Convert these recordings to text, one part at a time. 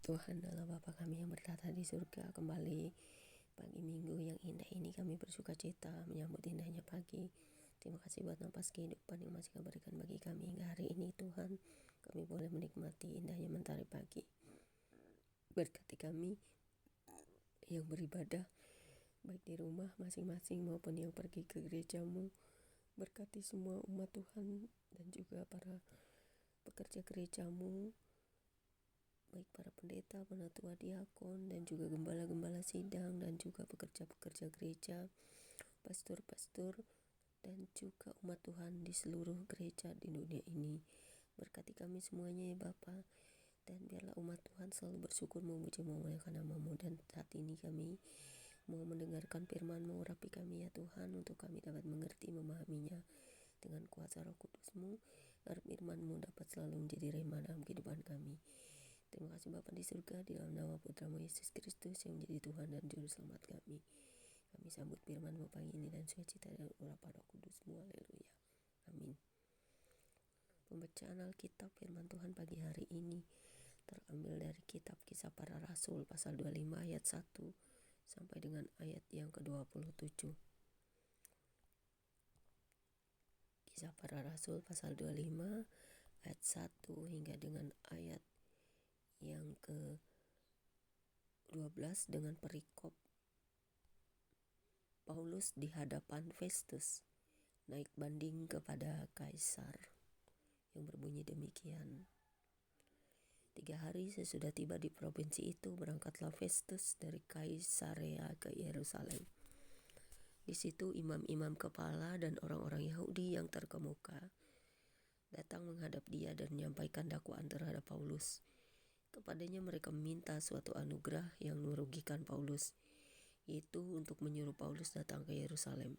Tuhan adalah Bapa kami yang bertata di surga. Kembali pagi minggu yang indah ini kami bersuka cita menyambut indahnya pagi. Terima kasih buat napas kehidupan yang masih Kau berikan bagi kami hingga hari ini Tuhan. Kami boleh menikmati indahnya mentari pagi. Berkati kami yang beribadah baik di rumah masing-masing maupun yang pergi ke gereja-Mu. Berkati semua umat Tuhan dan juga para pekerja gereja-Mu, baik para pendeta, penatua diakon, dan juga gembala-gembala sidang, dan juga pekerja-pekerja gereja, pastor-pastor, dan juga umat Tuhan di seluruh gereja di dunia ini. Berkati kami semuanya ya Bapa, dan biarlah umat Tuhan selalu bersyukur memuji memuliakan nama-Mu. Dan saat ini kami mau mendengarkan firman-Mu, urapi kami ya Tuhan, untuk kami dapat mengerti, memahaminya dengan kuasa Roh Kudus-Mu, agar firman-Mu dapat selalu menjadi rema dalam kehidupan kami. Terima kasih Bapa di surga, di dalam nama Putra-Mu Yesus Kristus yang menjadi Tuhan dan Juru Selamat kami. Kami sambut firman-Mu pagi ini dan sukacita dan urapan Roh Kudus-Mu. Haleluya. Amin. Pembacaan Alkitab firman Tuhan pagi hari ini terambil dari kitab Kisah Para Rasul pasal 25 ayat 1 sampai dengan ayat yang ke-27. Kisah Para Rasul pasal 25 ayat 1 hingga dengan ayat yang ke-12 dengan perikop Paulus di hadapan Festus naik banding kepada Kaisar, yang berbunyi demikian. 3 hari sesudah tiba di provinsi itu, berangkatlah Festus dari Kaisarea ke Yerusalem. Di situ imam-imam kepala dan orang-orang Yahudi yang terkemuka datang menghadap dia dan menyampaikan dakwaan terhadap Paulus. Kepadanya mereka meminta suatu anugerah yang merugikan Paulus, yaitu untuk menyuruh Paulus datang ke Yerusalem.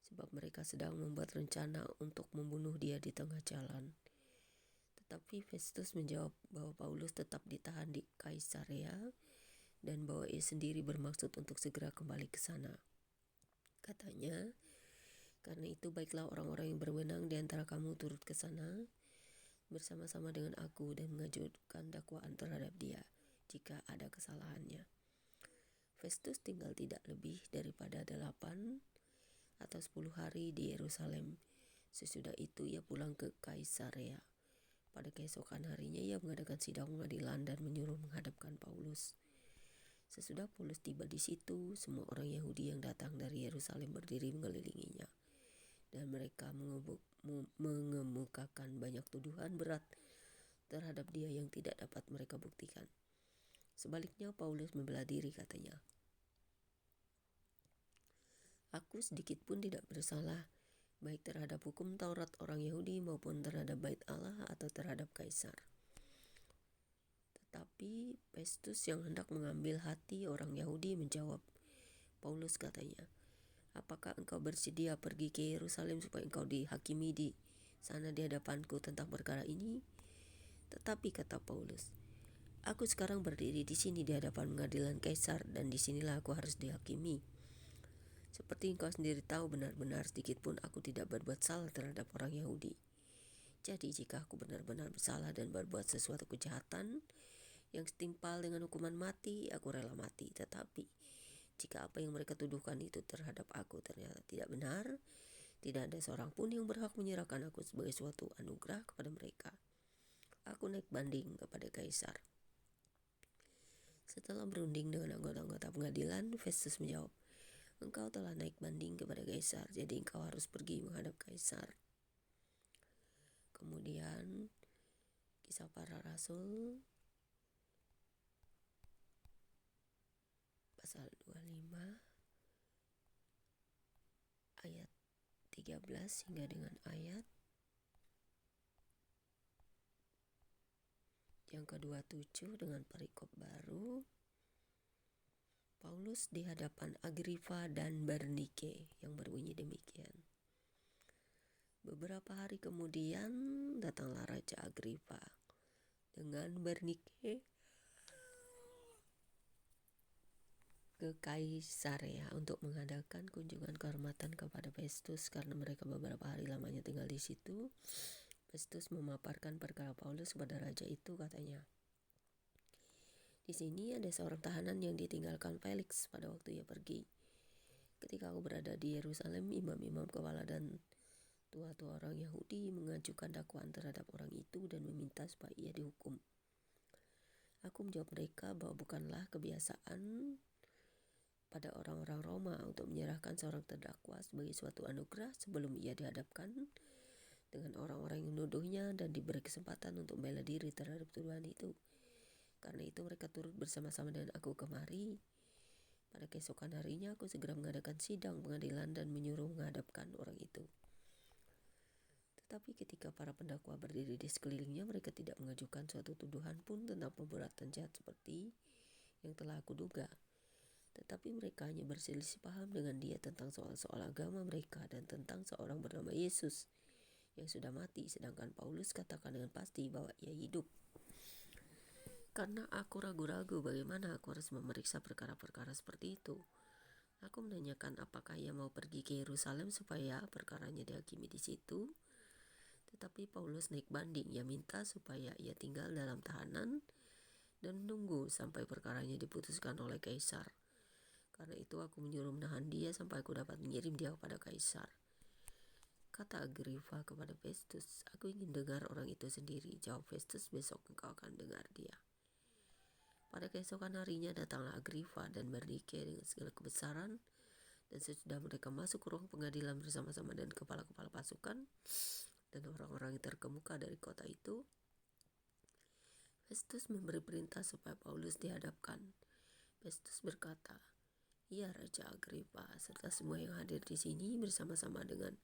Sebab mereka sedang membuat rencana untuk membunuh dia di tengah jalan. Tetapi Festus menjawab bahwa Paulus tetap ditahan di Kaisarea dan bahwa ia sendiri bermaksud untuk segera kembali ke sana. Katanya, karena itu baiklah orang-orang yang berwenang di antara kamu turut ke sana bersama-sama dengan aku dan mengajukan dakwaan terhadap dia jika ada kesalahannya. Festus tinggal tidak lebih daripada 8 atau 10 hari di Yerusalem. Sesudah itu ia pulang ke Kaisarea. Pada keesokan harinya ia mengadakan sidang pengadilan dan menyuruh menghadapkan Paulus. Sesudah Paulus tiba di situ, semua orang Yahudi yang datang dari Yerusalem berdiri mengelilinginya, dan mereka mengemukakan banyak tuduhan berat terhadap dia yang tidak dapat mereka buktikan. Sebaliknya Paulus membela diri, katanya, "Aku sedikit pun tidak bersalah, baik terhadap hukum Taurat orang Yahudi maupun terhadap bait Allah atau terhadap Kaisar." Tetapi Festus yang hendak mengambil hati orang Yahudi menjawab, "Paulus," katanya, "apakah engkau bersedia pergi ke Yerusalem supaya engkau dihakimi di sana di hadapanku tentang perkara ini?" Tetapi kata Paulus, "Aku sekarang berdiri di sini di hadapan pengadilan Kaisar, dan di sinilah aku harus dihakimi. Seperti engkau sendiri tahu, benar-benar sedikit pun aku tidak berbuat salah terhadap orang Yahudi. Jadi jika aku benar-benar bersalah dan berbuat sesuatu kejahatan yang setimpal dengan hukuman mati, aku rela mati. Tetapi jika apa yang mereka tuduhkan itu terhadap aku ternyata tidak benar, tidak ada seorang pun yang berhak menyerahkan aku sebagai suatu anugerah kepada mereka. Aku naik banding kepada Kaisar." Setelah berunding dengan anggota-anggota pengadilan, Festus menjawab, "Engkau telah naik banding kepada Kaisar, jadi engkau harus pergi menghadap Kaisar." Kemudian Kisah Para Rasul pasal 25 ayat 13 hingga dengan ayat yang ke-27 dengan perikop baru. Paulus di hadapan Agripa dan Bernike, yang berbunyi demikian. Beberapa hari kemudian datanglah Raja Agripa dengan Bernike ke Kaisarea untuk mengadakan kunjungan kehormatan kepada Festus. Karena mereka beberapa hari lamanya tinggal di situ, Festus memaparkan perkara Paulus kepada raja itu, katanya, Di sini ada seorang tahanan yang ditinggalkan Felix pada waktu ia pergi. Ketika aku berada di Yerusalem, imam-imam kepala dan tua-tua orang Yahudi mengajukan dakwaan terhadap orang itu dan meminta supaya ia dihukum. Aku menjawab mereka bahwa bukanlah kebiasaan pada orang-orang Roma untuk menyerahkan seorang terdakwa sebagai suatu anugerah sebelum ia dihadapkan dengan orang-orang yang menuduhnya dan diberi kesempatan untuk membela diri terhadap tuduhan itu. Karena itu mereka turut bersama-sama dengan aku kemari. Pada keesokan harinya aku segera mengadakan sidang pengadilan dan menyuruh menghadapkan orang itu. Tetapi ketika para pendakwa berdiri di sekelilingnya, mereka tidak mengajukan suatu tuduhan pun tentang perbuatan jahat seperti yang telah aku duga. Tetapi mereka hanya berselisih paham dengan dia tentang soal-soal agama mereka dan tentang seorang bernama Yesus yang sudah mati, sedangkan Paulus katakan dengan pasti bahwa ia hidup. Karena aku ragu-ragu bagaimana aku harus memeriksa perkara-perkara seperti itu, aku menanyakan apakah ia mau pergi ke Yerusalem supaya perkaranya dihakimi di situ. Tetapi Paulus naik banding. Ia minta supaya ia tinggal dalam tahanan dan menunggu sampai perkaranya diputuskan oleh Kaisar. Karena itu aku menyuruh menahan dia sampai aku dapat mengirim dia kepada Kaisar. Kata Agripa kepada Festus, aku ingin dengar orang itu sendiri. Jawab Festus, besok engkau akan dengar dia. Pada keesokan harinya datanglah Agripa dan Bernike dengan segala kebesaran, dan sesudah mereka masuk ke ruang pengadilan bersama-sama dengan kepala-kepala pasukan dan orang-orang yang terkemuka dari kota itu, Festus memberi perintah supaya Paulus dihadapkan. Festus berkata, "Ya Raja Agripa, serta semua yang hadir di sini bersama-sama dengan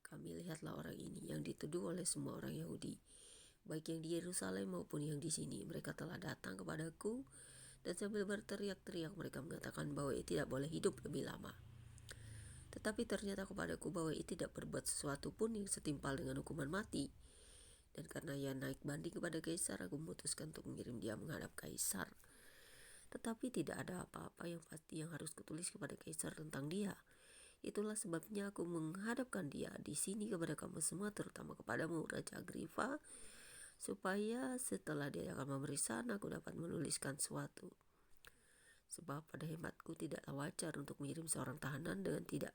kami, lihatlah orang ini yang dituduh oleh semua orang Yahudi, baik yang di Yerusalem maupun yang di sini. Mereka telah datang kepadaku dan sambil berteriak-teriak mereka mengatakan bahwa ia tidak boleh hidup lebih lama. Tetapi ternyata kepadaku bahwa ia tidak berbuat sesuatu pun yang setimpal dengan hukuman mati. Dan karena ia naik banding kepada Kaisar, aku memutuskan untuk mengirim dia menghadap Kaisar. Tetapi tidak ada apa-apa yang pasti yang harus kutulis kepada Kaisar tentang dia. Itulah sebabnya aku menghadapkan dia di sini kepada kamu semua, terutama kepadamu, Raja Agripa, supaya setelah dia akan pemeriksaan aku dapat menuliskan sesuatu. Sebab pada hematku tidaklah wajar untuk mengirim seorang tahanan dengan tidak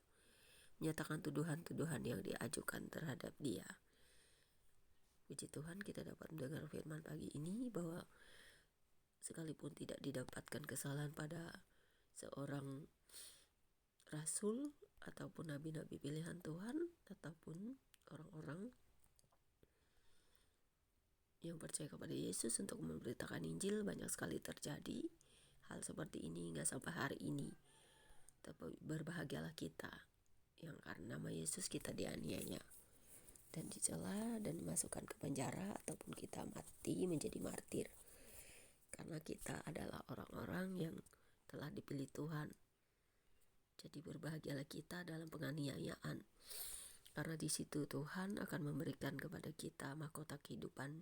menyatakan tuduhan-tuduhan yang diajukan terhadap dia." Puji Tuhan, kita dapat mendengar firman pagi ini bahwa sekalipun tidak didapatkan kesalahan pada seorang rasul ataupun nabi-nabi pilihan Tuhan ataupun orang-orang yang percaya kepada Yesus untuk memberitakan Injil, banyak sekali terjadi hal seperti ini hingga sampai hari ini. Tapi berbahagialah kita yang karena nama Yesus kita dianiaya dan dicela dan dimasukkan ke penjara ataupun kita mati menjadi martir. Karena kita adalah orang-orang yang telah dipilih Tuhan. Jadi berbahagialah kita dalam penganiayaan. Karena di situ Tuhan akan memberikan kepada kita mahkota kehidupan,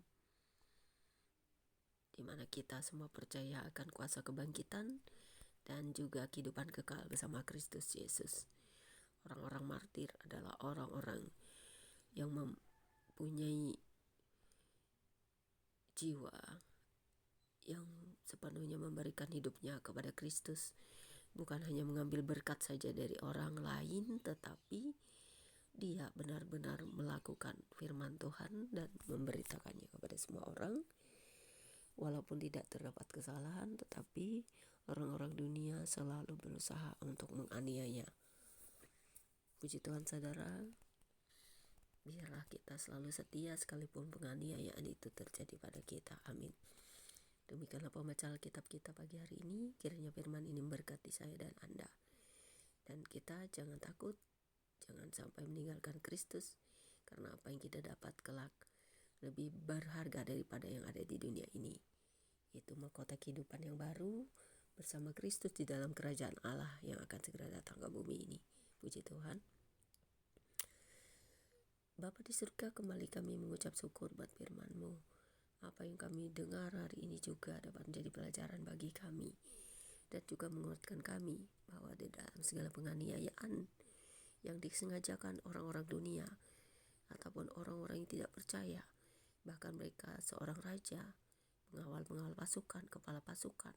di mana kita semua percaya akan kuasa kebangkitan dan juga kehidupan kekal bersama Kristus Yesus. Orang-orang martir adalah orang-orang yang mempunyai jiwa yang sepenuhnya memberikan hidupnya kepada Kristus, bukan hanya mengambil berkat saja dari orang lain, tetapi dia benar-benar melakukan firman Tuhan dan memberitakannya kepada semua orang. Walaupun tidak terdapat kesalahan, tetapi orang-orang dunia selalu berusaha untuk menganiaya. Puji Tuhan saudara, biarlah kita selalu setia sekalipun penganiayaan itu terjadi pada kita. Amin. Demikianlah pembacaan Alkitab kita pagi hari ini. Kiranya firman ini memberkati saya dan Anda. Dan kita jangan takut, jangan sampai meninggalkan Kristus, karena apa yang kita dapat kelak lebih berharga daripada yang ada di dunia ini. Itu mahkota kehidupan yang baru bersama Kristus di dalam kerajaan Allah yang akan segera datang ke bumi ini. Puji Tuhan. Bapa di surga, kembali kami mengucap syukur buat firman-Mu. Apa yang kami dengar hari ini juga dapat menjadi pelajaran bagi kami dan juga menguatkan kami bahwa di dalam segala penganiayaan yang disengajakan orang-orang dunia ataupun orang-orang yang tidak percaya, bahkan mereka seorang raja pengawal-pengawal pasukan, kepala pasukan,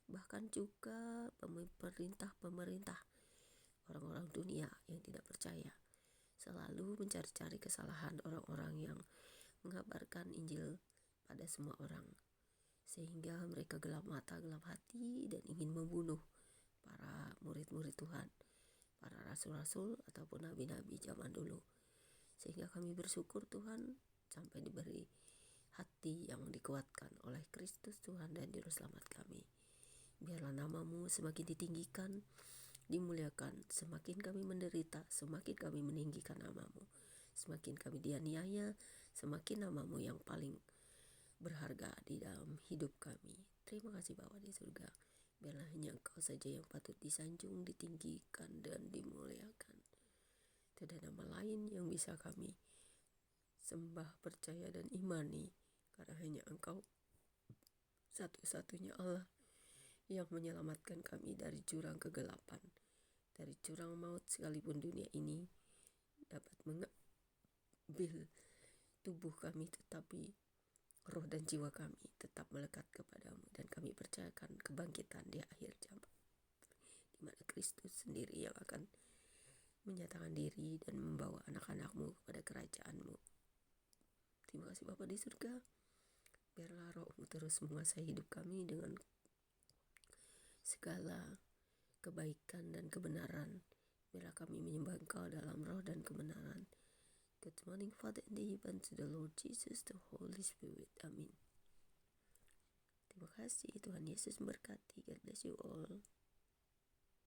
bahkan juga pemerintah-pemerintah, orang-orang dunia yang tidak percaya, selalu mencari-cari kesalahan orang-orang yang mengabarkan Injil pada semua orang, sehingga mereka gelap mata, gelap hati, dan ingin membunuh para murid-murid Tuhan, para rasul-rasul ataupun nabi-nabi zaman dulu. Sehingga kami bersyukur Tuhan sampai diberi hati yang dikuatkan oleh Kristus Tuhan dan Juru Selamat kami. Biarlah namamu semakin ditinggikan, dimuliakan. Semakin kami menderita, semakin kami meninggikan namamu. Semakin kami dianiaya, semakin namamu yang paling berharga di dalam hidup kami. Terima kasih Bapa di surga. Biarlah hanya Engkau saja yang patut disanjung, ditinggikan, dan dimuliakan. Tidak ada nama lain yang bisa kami sembah, percaya, dan imani, karena hanya Engkau satu-satunya Allah yang menyelamatkan kami dari jurang kegelapan, dari jurang maut. Sekalipun dunia ini dapat mengambil tubuh kami, tetapi roh dan jiwa kami tetap melekat kepadamu, dan kami percayakan kebangkitan di akhir zaman, di mana Kristus sendiri yang akan menyatakan diri dan membawa anak-anakmu kepada kerajaanmu. Terima kasih Bapa di surga. Biarlah rohmu terus menguasai hidup kami dengan segala kebaikan dan kebenaran. Biarlah kami menyembah Engkau dalam roh dan kebenaran. Good morning, Father in the heaven, to the Lord Jesus, the Holy Spirit. Amin. Terima kasih, Tuhan Yesus memberkati. God bless you all.